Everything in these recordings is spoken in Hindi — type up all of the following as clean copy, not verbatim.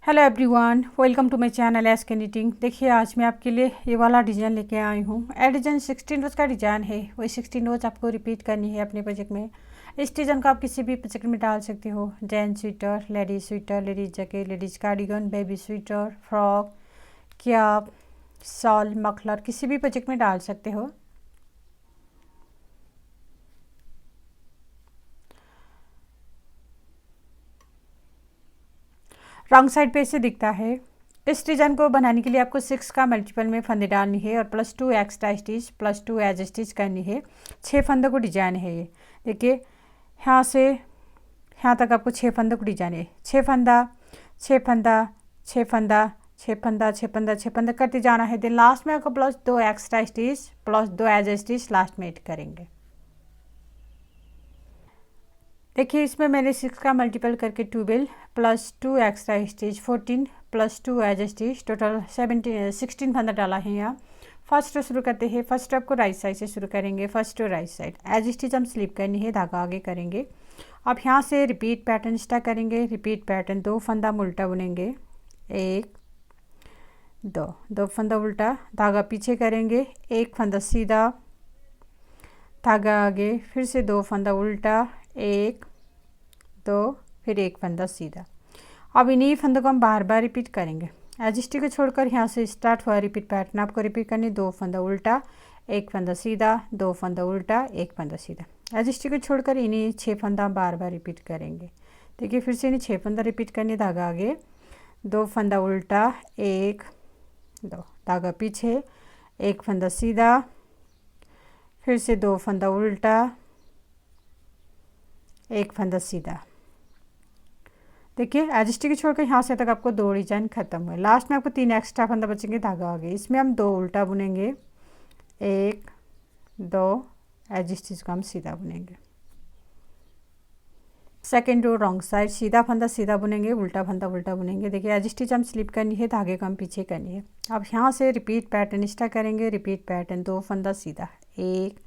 Hello everyone, welcome to my channel S K Knitting. देखिए आज मैं आपके लिए ये वाला डिज़ाइन लेके आई हूँ। ये डिज़ाइन 16 रोज़ का डिज़ाइन है। वही 16 रोज़ आपको रिपीट करनी है अपने प्रोजेक्ट में। इस डिज़ाइन को आप किसी भी प्रोजेक्ट में डाल सकते हो। Gents sweater, ladies jacket, ladies cardigan, baby sweater, frock, cap, shawl, muffler, किसी भी प्रोजेक्ट में डाल सकते हो। रॉन्ग साइड पे इसे दिखता है। इस डिज़ाइन को बनाने के लिए आपको 6 का मल्टीपल में फंदे डालनी है और +2 एक्स्ट्रा स्टिच +2 एज स्टिच करनी है। 6 फंदों को डिजाइन है ये। देखिए यहाँ से यहाँ तक आपको 6 फंदों को डिजाइन है। 6 फंदा 6 फंदा 6 फंदा 6 फंदा 6 फंदा 6 फंदा करते जाना है। देन लास्ट में आपको +2 extra stitch +2 as stitch last में ऐड करेंगे। देखिए इसमें मैंने 6 का मल्टीपल करके 12 +2 extra stitch 14 +2 as stitch total 16 फंदा डाला है यहाँ। फर्स्ट रो शुरू करते हैं। फर्स्ट रो आपको राइट साइड से शुरू करेंगे। First row right side edge stitch हम स्लिप करनी है, धागा आगे करेंगे। अब यहाँ से रिपीट पैटर्न स्टार्ट करेंगे। रिपीट पैटर्न 2 फंदा हम उल्टा बुनेंगे, 1 2 फंदा उल्टा, धागा पीछे करेंगे, 1 फंदा सीधा, धागा आगे, फिर से 2 फंदा उल्टा, 1 2 फिर 1 फंदा सीधा। अब इन्हीं फंदों को हम बार बार रिपीट करेंगे। एज स्टिच को छोड़कर यहाँ से स्टार्ट हुआ रिपीट पैटर्न आपको रिपीट करनी। 2 फंदा उल्टा, 1 फंदा सीधा, 2 फंदा उल्टा, 1 फंदा सीधा। एज स्टिच को छोड़कर इन्हीं 6 फंदा बार बार रिपीट करेंगे। देखिए फिर से इन्हीं 6 फंदा रिपीट करनी, धागा आगे, 2 फंदा उल्टा, 1 2, धागा पीछे, 1 फंदा सीधा, फिर से 2 फंदा उल्टा, 1 फंदा सीधा। देखिए एज स्टिच छोड़कर यहाँ से तक आपको 2 डिजाइन खत्म हुए। लास्ट में आपको 3 एक्स्ट्रा फंदा बचेंगे, धागा आगे। इसमें हम 2 उल्टा बुनेंगे, 1 2 एज स्टिच को हम सीधा बुनेंगे। सेकेंड रो रॉन्ग साइड सीधा फंदा सीधा बुनेंगे, उल्टा फंदा उल्टा बुनेंगे। देखिए एज स्टिच हम स्लिप करनी है, धागे को हम पीछे करनी है। अब यहाँ से रिपीट पैटर्न स्टार्ट करेंगे। रिपीट पैटर्न 2 फंदा सीधा, 1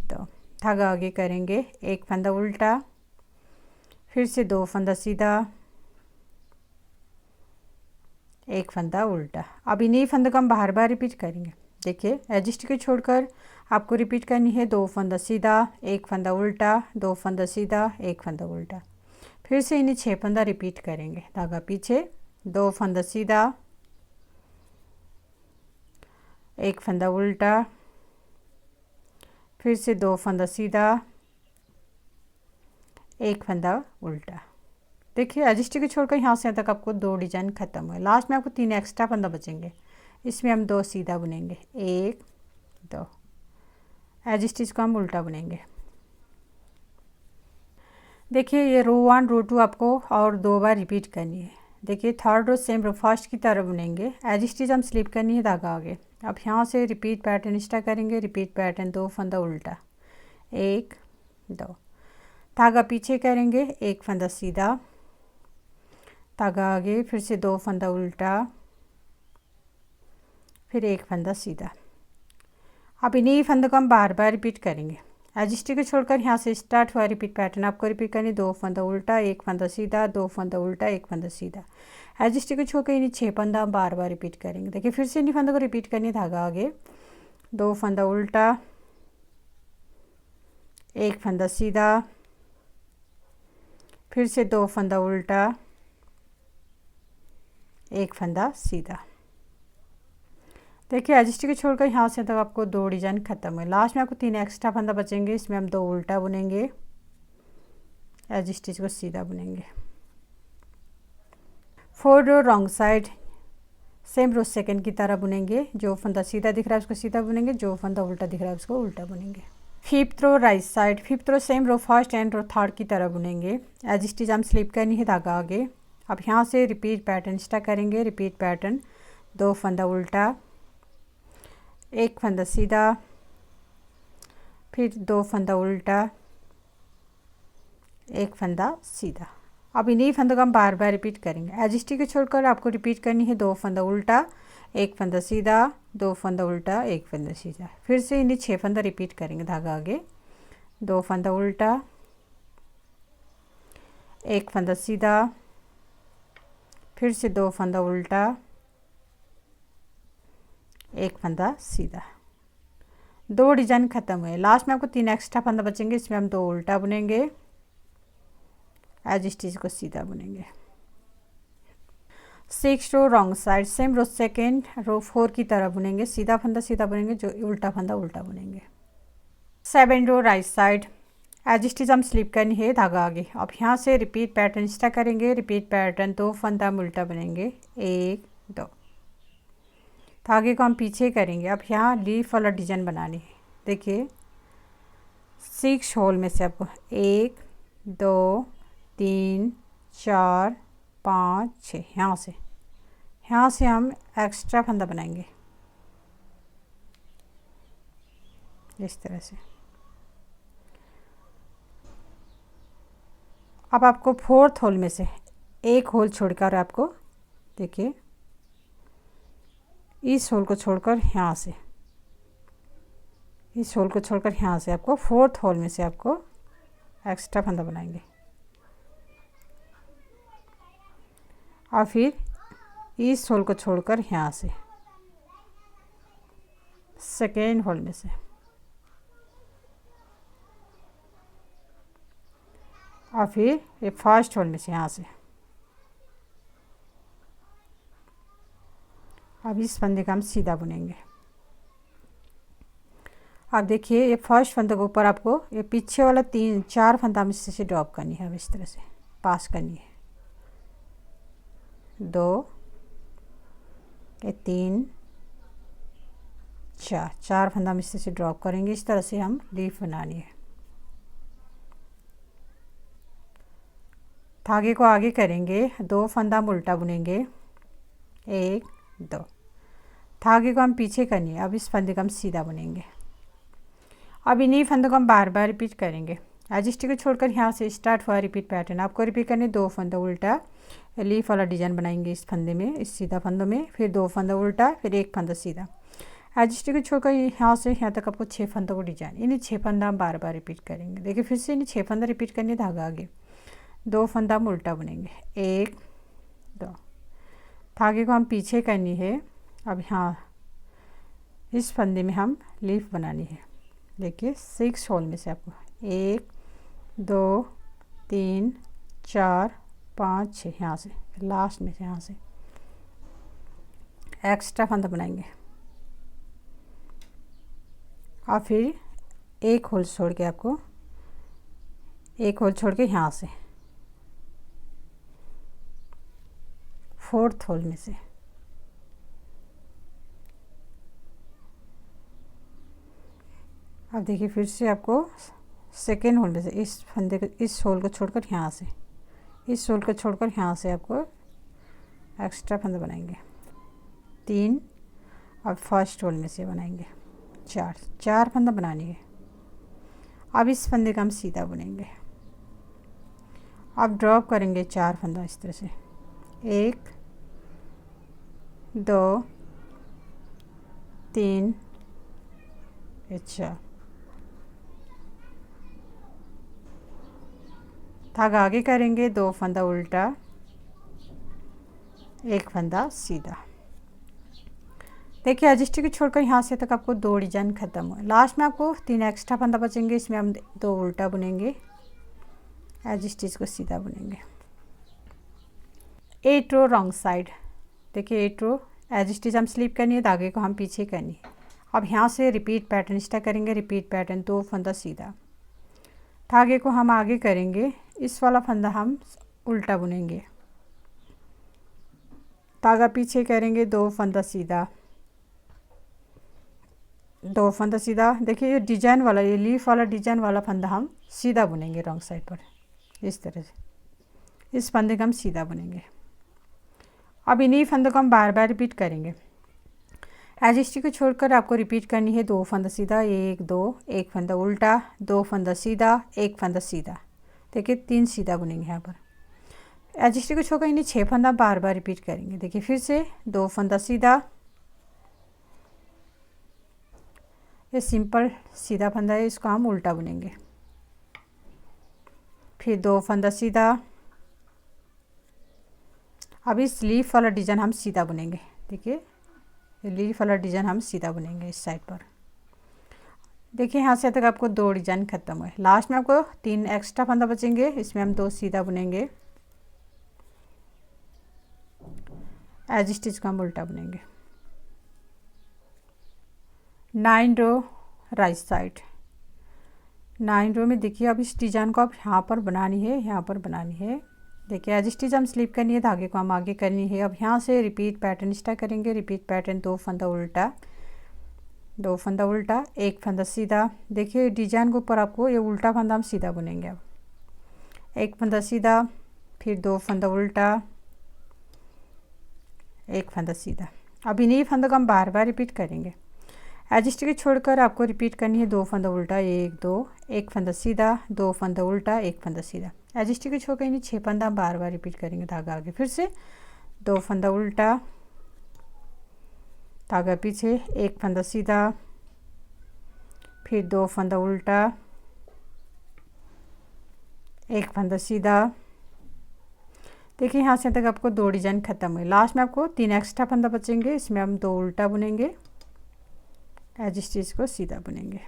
2, धागा आगे करेंगे, 1 फंदा उल्टा, फिर से 2 फंदा सीधा, 1 फंदा उल्टा। अब इन्हीं फंदों को हम बार बार रिपीट करेंगे। देखिए एज स्टिच को छोड़कर आपको रिपीट करनी है। 2 फंदा सीधा, 1 फंदा उल्टा, 2 फंदा सीधा, 1 फंदा उल्टा। फिर से इन्हीं 6 फंदा रिपीट करेंगे, धागा पीछे, 2 फंदा सीधा, 1 फंदा उल्टा, फिर से 2 फंदा सीधा, 1 फंदा उल्टा। देखिए एज स्टिच को छोड़कर यहाँ से तक आपको 2 डिजाइन खत्म हुए। लास्ट में आपको 3 एक्स्ट्रा फंदा बचेंगे। इसमें हम 2 सीधा बुनेंगे, 1 2, एज स्टिच को हम उल्टा बुनेंगे। देखिए ये रो 1 रो 2 आपको और 2 बार रिपीट करनी है। देखिए third row same row first की तरह बुनेंगे। एज स्टिच हम स्लिप करनी है, धागा आगे। अब यहाँ से रिपीट पैटर्न स्टार्ट करेंगे। रिपीट पैटर्न 2 फंदा उल्टा, 1 2, धागा पीछे करेंगे, 1 फंदा सीधा, धागा आगे, फिर से 2 फंदा उल्टा, फिर 1 फंदा सीधा। अब इन्हीं फंदों को हम बार बार रिपीट करेंगे। एज स्टिच को छोड़कर यहाँ से स्टार्ट हुआ रिपीट पैटर्न आपको रिपीट करनी। 2 फंदा उल्टा, 1 फंदा सीधा, 2 फंदा उल्टा, 1 फंदा सीधा। एज स्टिच को छोड़कर इन्हीं 6 फंदा हम बार बार रिपीट करेंगे। देखिए फिर से इन्हीं फंदों को रिपीट करनी, धागा आगे, 2 फंदा उल्टा, 1 फंदा सीधा, फिर से 2 फंदा उल्टा, 1 फंदा सीधा। देखिए एज स्टिच को छोड़कर यहाँ से तक आपको 2 डिजाइन खत्म हुए। लास्ट में आपको 3 एक्स्ट्रा फंदा बचेंगे। इसमें हम 2 उल्टा बुनेंगे, एज स्टिच को सीधा बुनेंगे। 4 row wrong side same row second की तरह बुनेंगे। जो फंदा सीधा दिख रहा है उसको सीधा बुनेंगे, जो फंदा उल्टा दिख रहा है उसको उल्टा बुनेंगे। 5th row right side 5th row same row first and row third की तरह बुनेंगे। एज स्टिच हम स्लिप करनी है, धागा आगे। अब यहाँ से रिपीट पैटर्न स्टार्ट करेंगे। रिपीट पैटर्न 2 फंदा उल्टा, 1 फंदा सीधा, फिर 2 फंदा उल्टा, 1 फंदा सीधा। अब इन्हीं फंदों को हम बार बार रिपीट करेंगे। एज स्टिच को छोड़कर आपको रिपीट करनी है। 2 फंदा उल्टा, 1 फंदा सीधा, 2 फंदा उल्टा, 1 फंदा सीधा। फिर से इन्हीं 6 फंदा रिपीट करेंगे, धागा आगे, 2 फंदा उल्टा, 1 फंदा सीधा, फिर से 2 फंदा उल्टा, 1 फंदा सीधा। 2 डिजाइन खत्म हुए। लास्ट में आपको 3 एक्स्ट्रा फंदा बचेंगे, इसमें हम 2 उल्टा बुनेंगे, एज स्टिच को सीधा बुनेंगे। 6 row wrong side, same row second row 4 की तरह बुनेंगे, सीधा फंदा सीधा बुनेंगे, जो उल्टा फंदा उल्टा बुनेंगे। 7 रो राइट साइड, एज स्टिच हम स्लिप करनी है, धागा आगे। अब यहाँ से रिपीट पैटर्न स्टार्ट करेंगे, रिपीट पैटर्न 2 फंदा हम उल्टा बुनेंगे, 1 2, धागे को हम पीछे करेंगे। अब यहाँ लीफ वाला डिजाइन बनानी है। देखिए 6 होल में से आपको 1 2 3 4 5 6, यहाँ से हम एक्स्ट्रा फंदा बनाएंगे इस तरह से। अब आपको 4th होल में से 1 होल छोड़कर आपको देखिए इस होल को छोड़कर यहाँ से, इस होल को छोड़कर यहाँ से आपको 4th होल में से आपको एक्स्ट्रा फंदा बनाएंगे। और फिर इस होल को छोड़कर यहाँ से सेकेंड होल में से, और फिर ये फर्स्ट होल में से यहाँ से। अब इस फंदे का हम सीधा बुनेंगे। अब देखिए ये फर्स्ट फंदे के ऊपर आपको ये पीछे वाला 3-4 फंदा हम इससे ड्रॉप करनी है। अब इस तरह से पास करनी है, 2 ये 3 4 फंदा हम इससे ड्रॉप करेंगे। इस तरह से हम लीफ बनानी है। धागे को आगे करेंगे, 2 फंदा हम उल्टा बुनेंगे, 1 2, धागे को हम पीछे करनी है। अब इस फंदे को हम सीधा बुनेंगे। अब इन्हीं फंदों को हम बार बार रिपीट करेंगे। एज स्टिच को छोड़कर यहाँ से स्टार्ट हुआ रिपीट पैटर्न आपको रिपीट करने। 2 फंदा उल्टा, लीफ वाला डिजाइन बनाएंगे इस फंदे में, इस सीधा फंदों में, फिर 2 फंदा उल्टा, फिर 1 फंदा सीधा। एज स्टिच को छोड़कर यहाँ से यहाँ तक आपको 6 फंदों को डिजाइन, इन्हीं 6 फंदा हम बार बार रिपीट करेंगे। देखिए फिर से इन्हीं 6 फंदा रिपीट करने, धागा आगे, 2 फंदा हम उल्टा बुनेंगे, 1 2, धागे को हम पीछे करनी है। अब यहाँ इस फंदे में हम लीफ बनानी है। देखिए 6 होल में से आपको 1 2 3 4 5 6, यहाँ से लास्ट में से यहाँ से एक्स्ट्रा फंदा बनाएंगे। और फिर 1 होल छोड़ के आपको 1 होल छोड़ के यहाँ से 4th होल में से अब देखिए फिर से आपको सेकेंड होल में से इस फंदे को, इस होल को छोड़कर यहाँ से, इस होल को छोड़कर यहाँ से आपको एक्स्ट्रा फंदा बनाएंगे, 3। अब फर्स्ट होल में से बनाएंगे 4 फंदा बनानी है। अब इस फंदे का हम सीधा बुनेंगे। अब ड्रॉप करेंगे 4 फंदा इस तरह से, 1 2 3 4, धागा आगे करेंगे, 2 फंदा उल्टा, 1 फंदा सीधा। देखिए एज स्टिच को छोड़कर यहाँ से तक आपको 2 डिजाइन खत्म हुए। लास्ट में आपको 3 एक्स्ट्रा फंदा बचेंगे, इसमें हम 2 उल्टा बुनेंगे, एज स्टिच को सीधा बुनेंगे। 8 रो रॉन्ग साइड, देखिए 8 रो एज स्टिच हम स्लिप करनी है, धागे को हम पीछे करनी है। अब यहाँ से रिपीट पैटर्न स्टार्ट करेंगे, रिपीट पैटर्न 2 फंदा सीधा, धागे को हम आगे करेंगे, इस वाला फंदा हम उल्टा बुनेंगे, धागा पीछे करेंगे, 2 फंदा सीधा, 2 फंदा सीधा। देखिए ये डिजाइन वाला, ये लीफ वाला डिजाइन वाला फंदा हम सीधा बुनेंगे रॉन्ग साइड पर, इस तरह से इस फंदे का हम सीधा बुनेंगे। अब इन्हीं फंदों को हम बार बार रिपीट करेंगे। एज स्टिच को छोड़कर आपको रिपीट करनी है, 2 फंदा सीधा, 1 2, 1 फंदा उल्टा, 2 फंदा सीधा, 1 फंदा सीधा। देखिए 3 सीधा बुनेंगे यहाँ पर। एज स्टिच को छोड़कर इन्हें 6 फंदा बार बार रिपीट करेंगे। देखिए फिर से 2 फंदा सीधा, ये सिंपल सीधा फंदा है, इसको हम उल्टा बुनेंगे, फिर 2 फंदा सीधा, अब इस लीफ वाला डिज़ाइन हम सीधा बुनेंगे। देखिए लीफ वाला डिज़ाइन हम सीधा बुनेंगे इस साइड पर। देखिए यहाँ से तक आपको 2 डिज़ाइन ख़त्म हुए। लास्ट में आपको 3 एक्स्ट्रा फंदा बचेंगे, इसमें हम 2 सीधा बुनेंगे, एज स्टिच को हम उल्टा बुनेंगे। 9 रो राइट साइड। 9 रो में देखिए अब इस डिज़ाइन को आप यहाँ पर बनानी है, यहाँ पर बनानी है। देखिए एज स्टिच हम स्लिप करनी है, धागे को हम आगे करनी है। अब यहाँ से रिपीट पैटर्न स्टार्ट करेंगे। रिपीट पैटर्न 2 फंदा उल्टा, 2 फंदा उल्टा, 1 फंदा सीधा। देखिए डिजाइन के ऊपर आपको ये उल्टा फंदा हम सीधा बुनेंगे। अब 1 फंदा सीधा, फिर 2 फंदा उल्टा, 1 फंदा सीधा। अब इन्हीं फंदों को हम बार बार रिपीट करेंगे। एज स्टिच छोड़कर आपको रिपीट करनी है 2 फंदा उल्टा, 1 2, 1 फंदा सीधा, 2 फंदा उल्टा, 1 फंदा सीधा। एज स्टिच छोड़कर इन्हीं 6 फंदा हम बार बार रिपीट करेंगे। धागा आगे, फिर से 2 फंदा उल्टा, धागा पीछे, 1 फंदा सीधा, फिर 2 फंदा उल्टा, 1 फंदा सीधा। देखिए यहाँ से तक आपको 2 डिजाइन खत्म हुए। लास्ट में आपको 3 एक्स्ट्रा फंदा बचेंगे, इसमें हम 2 उल्टा बुनेंगे, एज स्टिच को सीधा बुनेंगे।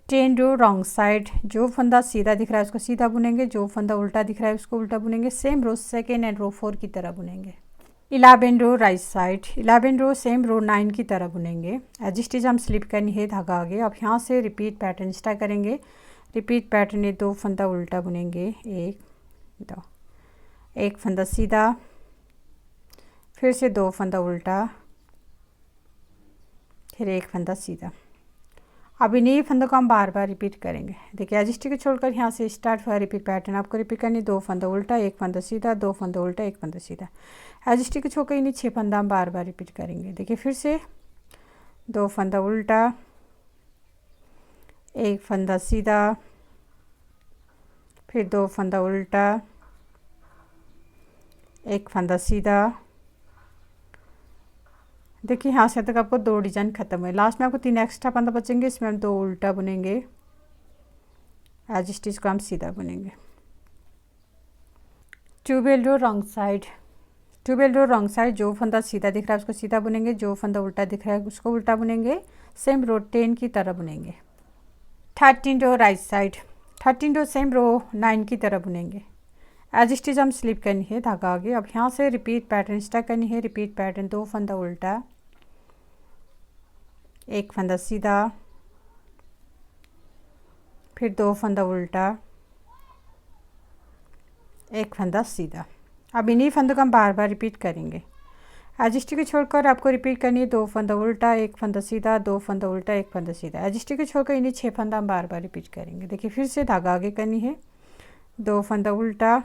10 रो रॉन्ग साइड। जो फंदा सीधा दिख रहा है उसको सीधा बुनेंगे, जो फंदा उल्टा दिख रहा है उसको उल्टा बुनेंगे। सेम रो 2nd एंड रो 4 की तरह बुनेंगे। 11 रो राइट साइड। 11 रो सेम रो 9 की तरह बुनेंगे। एज स्टिच हम स्लिप करनी है, धागा आगे। अब यहाँ से रिपीट पैटर्न स्टार्ट करेंगे। रिपीट पैटर्न में 2 फंदा उल्टा बुनेंगे, 1 2, 1 फंदा सीधा, फिर से 2 फंदा उल्टा, फिर 1 फंदा सीधा। अब इन्हीं फंदों को हम बार बार रिपीट करेंगे। देखिए एज स्टिच को छोड़कर यहाँ से स्टार्ट हुआ रिपीट पैटर्न आपको रिपीट करनी। 2 फंदा उल्टा, 1 फंदा सीधा, 2 फंदा उल्टा, 1 फंदा सीधा। एज स्टिच को छोड़कर इन्हीं 6 फंदा हम बार बार रिपीट करेंगे। देखिए फिर से 2 फंदा उल्टा, 1 फंदा सीधा, फिर 2 फंदा उल्टा, 1 फंदा सीधा। देखिए यहाँ से तक आपको 2 डिजाइन खत्म हुए। लास्ट में आपको 3 एक्स्ट्रा फंदा बचेंगे, इसमें हम 2 उल्टा बुनेंगे, एज स्टिच को हम सीधा बुनेंगे। 12 row wrong side. 12 row wrong side. जो फंदा सीधा दिख रहा है उसको सीधा बुनेंगे, जो फंदा उल्टा दिख रहा है उसको उल्टा बुनेंगे। सेम रो 10 की तरह बुनेंगे। 13 रो राइट साइड। 13 रो सेम रो 9 की तरह बुनेंगे। एज स्टिच हम स्लिप करनी है, धागा आगे। अब यहाँ से रिपीट पैटर्न स्टार्ट करनी है। रिपीट पैटर्न 2 फंदा उल्टा, 1 फंदा सीधा, फिर 2 फंदा उल्टा, 1 फंदा सीधा। अब इन्हीं फंदों को हम बार बार रिपीट करेंगे। एज स्टिच को छोड़कर आपको रिपीट करनी है 2 फंदा उल्टा, 1 फंदा सीधा, 2 फंदा उल्टा, 1 फंदा सीधा। एज स्टिच को छोड़कर इन्हीं 6 फंदा हम बार बार रिपीट करेंगे। देखिए फिर से धागा आगे करनी है। 2 फंदा उल्टा,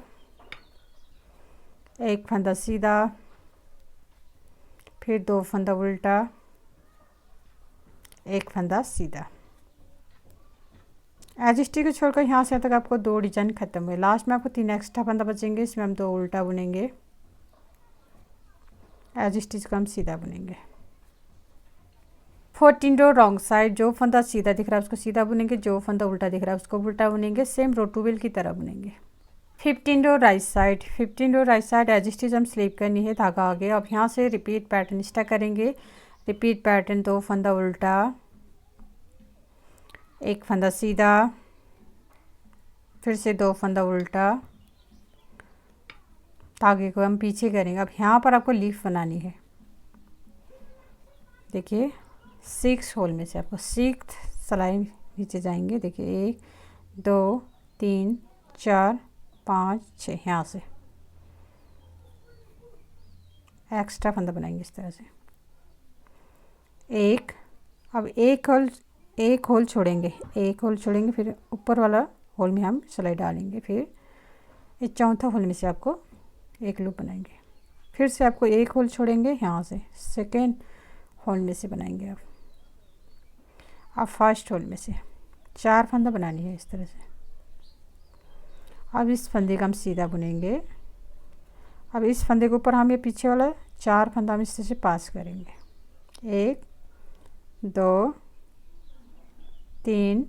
1 फंदा सीधा, फिर 2 फंदा उल्टा, 1 फंदा सीधा। एज स्टिच को छोड़कर यहाँ से तक आपको 2 डिजाइन खत्म हुए। लास्ट में आपको 3 एक्स्ट्रा फंदा बचेंगे, इसमें हम 2 उल्टा बुनेंगे, एज स्टिच को हम सीधा बुनेंगे। 14 रो रॉन्ग साइड। जो फंदा सीधा दिख रहा है उसको सीधा बुनेंगे, जो फंदा उल्टा दिख रहा है उसको उल्टा बुनेंगे। सेम रो 12 की तरह बुनेंगे। 15 रो राइट साइड। 15 रो राइट साइड। एज स्टिच हम स्लिप करनी है, धागा आगे। अब यहाँ से रिपीट पैटर्न स्टार्ट करेंगे। रिपीट पैटर्न 2 फंदा उल्टा, 1 फंदा सीधा, फिर से 2 फंदा उल्टा, धागे को हम पीछे करेंगे। अब यहाँ पर आपको लीफ बनानी है। देखिए 6 होल में से आपको 6 सिलाई नीचे जाएंगे। देखिए 1 2 3 4 5 6, यहाँ से एक्स्ट्रा फंदा बनाएंगे इस तरह से। अब एक होल छोड़ेंगे, एक होल छोड़ेंगे, फिर ऊपर वाला होल में हम सिलाई डालेंगे। फिर इस चौथा होल में से आपको एक लूप बनाएंगे। फिर से आपको एक होल छोड़ेंगे, यहाँ से सेकेंड होल में से बनाएंगे। अब फर्स्ट होल में से 4 फंदा बनानी है इस तरह से। अब इस फंदे का हम सीधा बुनेंगे। अब इस फंदे के ऊपर हम ये पीछे वाला 4 फंदा हम इस तरह से पास करेंगे। 1 2 3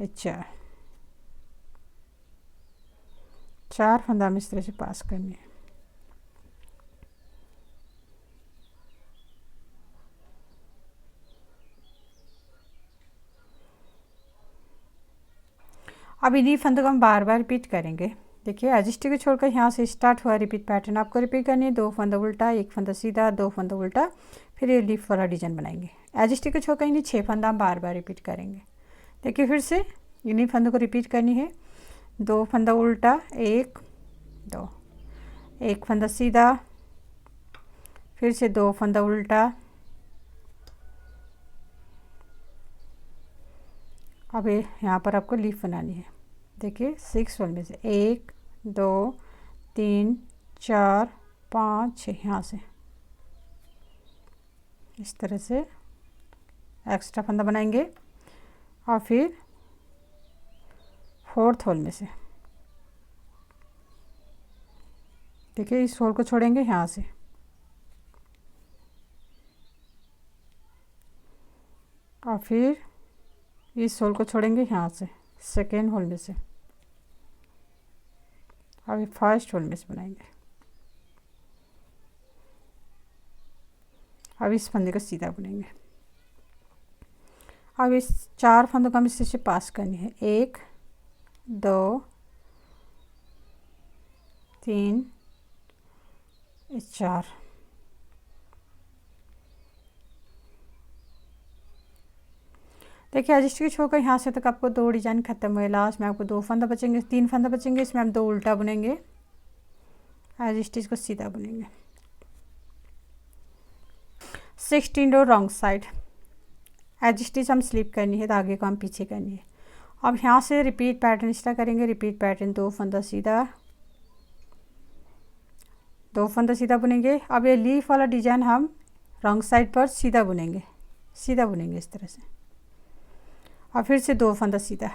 4। 4 फंदा हम इस तरह से पास करनी है। अब इन्हीं फंदों को हम बार बार रिपीट करेंगे। देखिए एज स्टिच को छोड़कर यहाँ से स्टार्ट हुआ रिपीट पैटर्न आपको रिपीट करनी है। 2 फंदा उल्टा, 1 फंदा सीधा, 2 फंदा उल्टा, फिर ये लीफ वाला डिजाइन बनाएंगे। एज स्टिच को छोड़कर इन्हीं 6 फंदा हम बार बार रिपीट करेंगे। देखिए फिर से इन्हीं फंदों को रिपीट करनी है। 2 फंदा उल्टा, 1 2, 1 फंदा सीधा, फिर से 2 फंदा उल्टा। अब यहाँ पर आपको लीफ बनानी है। देखिए 6 होल में से 1 2 3 4 5 6 यहाँ से इस तरह से एक्स्ट्रा फंदा बनाएंगे और फिर 4th होल में से देखिए इस होल को छोड़ेंगे यहाँ से और फिर इस होल को छोड़ेंगे यहाँ से 2nd होल में से। अभी 1st होल में से बनाएंगे। अब इस फंदे को सीधा बुनेंगे। अब इस 4 फंदों को हम इस से पास करनी है। 1 2 3 4। देखिए एज स्टिच होकर यहाँ से तक आपको 2 डिजाइन खत्म हुए। लास्ट में आपको 2 फंदा बचेंगे, 3 फंदा बचेंगे। इसमें हम 2 उल्टा बुनेंगे, एज स्टिच को सीधा बुनेंगे। 16 row wrong side, edge stitch हम स्लिप करनी है, धागे को हम पीछे करनी है। अब यहाँ से रिपीट पैटर्न स्टार्ट करेंगे। रिपीट पैटर्न 2 फंदा सीधा, 2 फंदा सीधा बुनेंगे। अब ये लीफ वाला डिजाइन हम रॉन्ग साइड पर सीधा बुनेंगे, सीधा बुनेंगे इस तरह से। और फिर से 2 फंदा सीधा,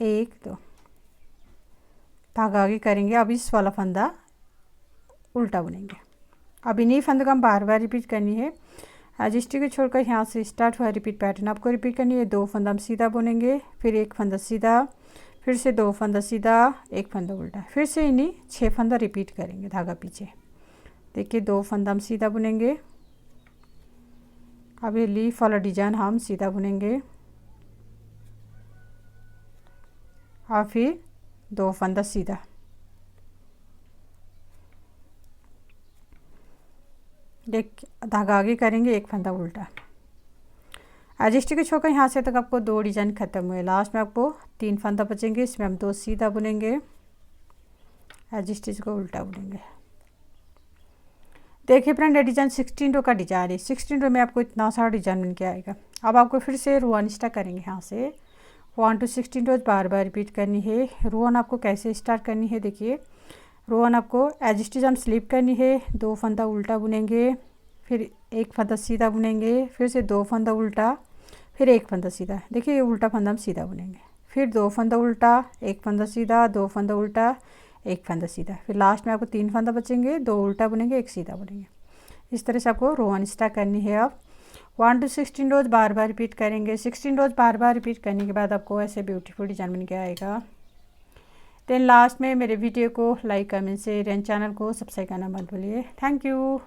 1 2, धागा आगे करेंगे। अब इस वाला फंदा उल्टा बुनेंगे। अब इन्हीं फंदों को हम बार बार रिपीट करनी है। एज स्टिच को छोड़कर यहाँ से स्टार्ट हुआ रिपीट पैटर्न आपको रिपीट करनी है। 2 फंदा हम सीधा बुनेंगे, फिर 1 फंदा सीधा, फिर से 2 फंदा सीधा, 1 फंदा उल्टा, फिर से इन्हीं 6 फंदा रिपीट करेंगे धागा पीछे। देखिए 2 फंदा हम सीधा बुनेंगे। अब ये लीफ वाला डिजाइन हम सीधा बुनेंगे और फिर 2 फंदा सीधा, एक धागा आगे करेंगे, 1 फंदा उल्टा। एज स्टिच को छोड़कर यहाँ से तक आपको 2 डिजाइन खत्म हुए। लास्ट में आपको 3 फंदा बचेंगे। इसमें हम 2 सीधा बुनेंगे, एज स्टिच को उल्टा बुनेंगे। देखिए फ्रेंड ये डिजाइन 16 रो का डिजाइन है। 16 रो में आपको इतना सारा डिजाइन बन के आएगा। अब आपको फिर से रो 1 स्टार्ट करेंगे। यहाँ से 1 to 16 rose bar bar repeat करनी है। रो 1 आपको कैसे स्टार्ट करनी है, देखिए रो 1 आपको एज स्टिच हम स्लिप करनी है। 2 फंदा उल्टा बुनेंगे, फिर 1 फंदा सीधा बुनेंगे, फिर से 2 फंदा उल्टा, फिर 1 फंदा सीधा। देखिए ये उल्टा फंदा हम सीधा बुनेंगे, फिर 2 फंदा उल्टा, 1 फंदा सीधा, 2 फंदा उल्टा, 1 फंदा सीधा, फिर लास्ट में आपको 3 फंदा बचेंगे, 2 उल्टा बुनेंगे, 1 सीधा बुनेंगे। इस तरह से आपको रो 1 स्टार्ट करनी है। अब 1 to 16 rose bar bar repeat करेंगे। 16 रोज बार बार रिपीट करने के बाद आपको ऐसे ब्यूटीफुल डिजाइन बन के आएगा। देन लास्ट में मेरे वीडियो को like comment share and channel को सब्सक्राइब करना मत भूलिए। Thank you.